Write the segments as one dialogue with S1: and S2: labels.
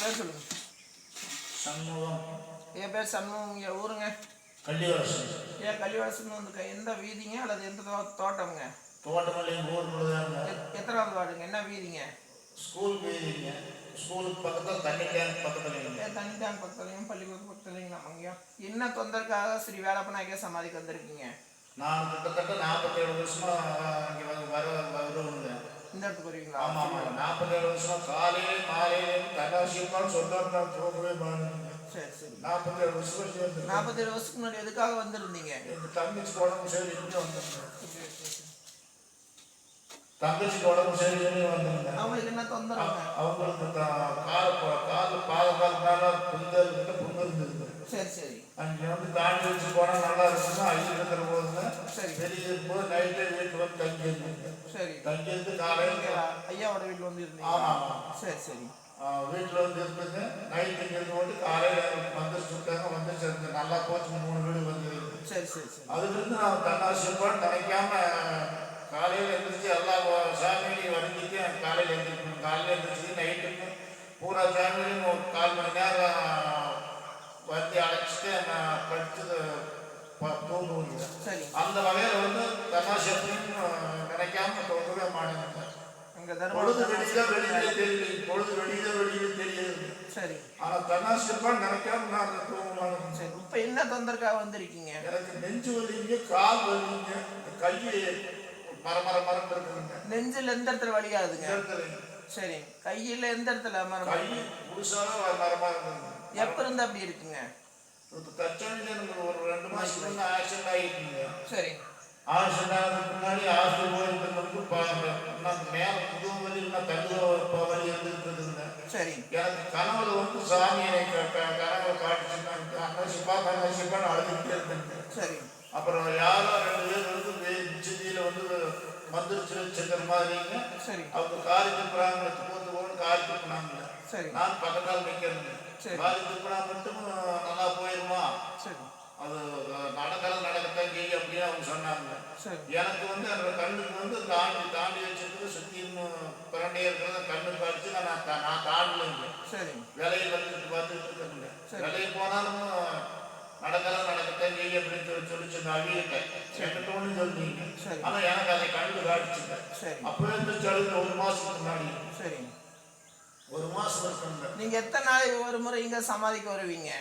S1: பேர் சொல்லுங்க.
S2: சண்முகம்.
S1: என் பேர் சண்முகம். ஊருங்க?
S2: கள்ளிவரசன்.
S1: ஏன் கள்ளிவரசன் வந்து எந்த வீதிங்க அல்லது எந்த தோட்டம்ங்க?
S2: தோட்டமல்லி ஊர் முழுதாங்க.
S1: எத்தனாவது வார்டுங்க? என்ன வீதிங்க?
S2: ஸ்கூல் வீதிங்க. ஸ்கூலுக்கு பக்கத்தில் தண்ணி டேங்க் பக்கத்துலைங்க.
S1: தண்ணி டேங்க் பக்கத்துலையும் பள்ளிக்கூடம் பக்கத்துலைங்களா? அங்கேயா என்ன தொந்தரக்காக ஸ்ரீ வேலப்ப நாயக்கர் சமாதிக்கு வந்திருக்கீங்க?
S2: நான் கிட்டத்தட்ட 47 வருஷமா இங்கே வருவாங்க.
S1: இந்த இடத்துக்கு வருவீங்களா?
S2: ஆமாம் ஆமாம். 47 வருஷமா காலையிலே மாலையிலே தன்னாசியமாக சொன்னார். நான் போகவே மாட்டேன்.
S1: சரி சரி.
S2: 47 வருஷம்.
S1: 47 வருஷத்துக்கு முன்னாடி எதுக்காக வந்திருந்தீங்க?
S2: எங்கள் தங்கச்சி உடம்பு சரின்னு வந்திருந்தேன். தங்கச்சிக்கு உடம்பு சரின்னு வந்திருந்தேன்.
S1: அவங்களுக்கு என்ன தொந்தரவு?
S2: அவங்களுக்கு கால் பாதகாலனால புந்தல் இருந்தது.
S1: சரி சரி.
S2: அங்கே வந்து தாண்டி வச்சு போனால் நல்லா இருக்குன்னா ஐயா இருக்கிற போதுங்க.
S1: சரி.
S2: வெளியே இருக்கும்போது நைட்டே வீட்டில் வந்து தங்கி இருந்தீங்க.
S1: சரி.
S2: தங்கி இருந்து காலையில்
S1: ஐயாவோட வீட்டில் வந்து இருந்தீங்க?
S2: ஆமாம்.
S1: சரி சரி.
S2: வீட்டில் வந்து இருந்துங்க. நைட்டு இங்கே இருக்கும்போது காலையில் வந்து சுட்டாங்க. வந்து சேர்ந்து நல்லா போச்சு. 3 வீடு வந்து.
S1: சரி சரி சரி.
S2: அதுலேருந்து நான் தன்னாசியப்பாடு நினைக்காம காலையில் எழுந்திரிச்சு எல்லா சாமியிலையும் வணங்கிட்டு காலையில் எழுந்திரிக்கணும். காலையில் எழுந்திரிச்சு நைட்டுக்கு பூரா சாமியிலையும் ஒரு 1/4 மணி நேரம் வந்து அழைச்சிட்டு நான் படித்தது தூங்குவோங்க.
S1: சரி.
S2: அந்த வகையில் வந்து தன்னாசியப்பையும் நினைக்காம தோன்றவே மாட்டேங்க. பொழுது வெளியிலே தெரியல. பொழுது வெளியிலே தெரியுது.
S1: சரி.
S2: ஆனால் தன்னாசியப்பாடு நினைக்காம நான் அந்த தூங்க மாட்டேங்க.
S1: சரி. இப்போ என்ன தொந்தரக்காக வந்திருக்கீங்க?
S2: எனக்கு நெஞ்சு வலிங்க, கால் வலிங்க, கையை மரம் இருக்குங்க.
S1: நெஞ்சில் எந்த இடத்துல வலியாகுதுங்க? சரி. கையில் எந்த இடத்துல மரம்?
S2: கை முழுசாக மரமாக இருக்குங்க.
S1: எப்போ இருந்து அப்படி இருக்குங்க?
S2: தற்சமயம் எனக்கு ஒரு 2 மாதத்துக்கு ஆக்சிடென்ட் ஆகிட்டுங்க.
S1: சரி.
S2: ஆக்சிடென்ட் ஆகிறதுக்கு முன்னாடி ஹாஸ்பிட்டல் போயிருந்தவங்களுக்கு மேலே முதுகு வலி இல்லைன்னா தண்டு வலி இருந்துருக்குதுங்க. சரி. எனக்கு கனவுல வந்து சாமியை கனவுல காட்டுச்சுன்னா அண்ணாசிப்பான்னு அழுதுகிட்டே இருக்குங்க. சரி. அப்புறம் யாரோ 2 பேர் வந்து செடியில் வந்து மந்திரிச்சு வச்சுக்கிற மாதிரிங்க. சரி. அவங்க காரி துப்புறாங்க. போட்டு காரி துப்புனாங்க. சரி. நான் பக்கத்தால் நிற்கிறேங்க. காரி துப்புனா மட்டும் நல்லா போயிருமா? சரி. அது நடக்கத்தான் செய்ய அப்படின்னு அவங்க சொன்னாங்க. எனக்கு வந்து அந்த கண்ணுக்கு வந்து தாண்டி வச்சுட்டு சுற்றி பிறண்டே இருக்கிறத கண்ணு காய்ச்சி நான் தாண்டலைங்க. சரி. விலையை பார்த்துட்டு இருக்கேங்க. விலையை போனாலும் நடக்கத்தான் செய்ய அப்படின்னு சொல்லிச்சு அவியிட்ட என்கிட்ட சொல்லிங்க. ஆனா எனக்கு அதை கண்டு காட்டுச்சுங்க. அப்பவே இருந்துச்சு 1 மாசத்துக்கு முன்னாடி. சரி. 1 மாசம் இருக்குங்க.
S1: நீங்க எத்தனை நாளைக்கு ஒரு முறை இங்க சமாதிக்கு வருவீங்க?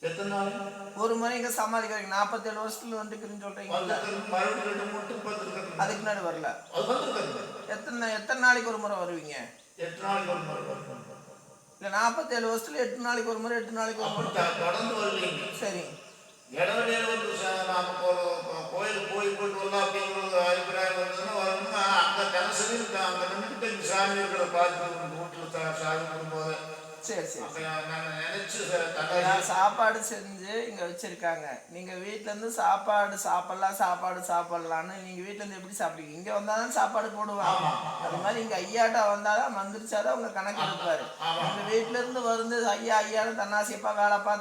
S2: எத்தனை நாள்
S1: ஒரு முறை இங்க சமாதிக்கு வரீங்க? 47 வருஷத்துல வந்துருக்குன்னு சொல்றீங்க. அதுக்கு முன்னாடி வரல? எத்தனை நாளைக்கு ஒரு முறை வருவீங்க?
S2: 8 நாளைக்கு ஒரு முறை வருவீங்க.
S1: இல்ல 47 வருஷத்துல 8 நாளைக்கு ஒரு முறை 8 நாளைக்கு ஒரு முறை
S2: தொடர்ந்து வரலீங்க. சரி. இடவெளியில வந்து நாம கோயிலுக்கு போயிட்டு வரலாம் அப்படிங்கிற அபிப்பிராயம் வந்ததுன்னா வரணும்னா அங்கே தினசரி அங்கே நின்றுக்கிட்டு இந்த சாமி இருக்கிற பார்த்து வீட்டில் சாமி கொடுக்கும்போது. சரி சரி. நான் நினைச்சு
S1: சாப்பாடு செஞ்சு இங்க வச்சிருக்காங்க. நீங்க வீட்டுல இருந்து சாப்பாடு சாப்பிடலான்னு நீங்க வீட்டுல இருந்து எப்படி சாப்பிடுவீங்க? இங்க வந்தாதான் சாப்பாடு போடுவாங்க. அது மாதிரி இங்க ஐயாட்டா வந்தாதான் மந்திரிச்சாதான் உங்க கணக்கு எடுப்பாரு. எங்க வீட்டுல இருந்து வந்து ஐயான்னு தன்னாசியப்பா வேலைப்பா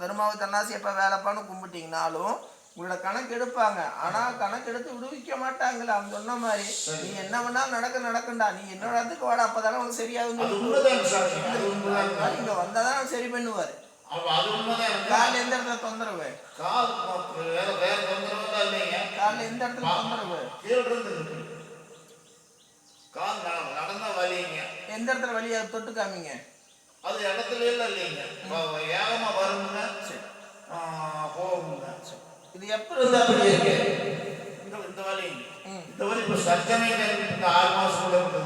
S1: பெருமாவு தன்னாசியப்பா வேலைப்பான்னு கும்பிட்டீங்கனாலும் உங்களோட கணக்கு எடுப்பாங்க. ஆனா கணக்கு எடுத்து விடுவிக்க மாட்டாங்களா? அவங்க சொன்ன மாதிரி நீங்க என்ன பண்ணாலும் நடக்கண்டா, நீ என்னோட இடத்துக்கு வாடா, அப்பதானே உனக்கு சரியாகும். இங்க வந்தாதான் சரி பண்ணுவாரு. காலில் எந்த இடத்துல தொந்தரவு? காலில் எந்த இடத்துல தொந்தரவு? எந்த இடத்துல வலியா தொட்டு காமிங்க.
S2: அது இடத்துல இல்லைங்க. ஏகமா வருங்க. போகுங்க.
S1: இது எப்ப இருந்து அப்படி இருக்கு?
S2: இந்த வலி இப்ப சர்ஜனை 6 மாசம் கூட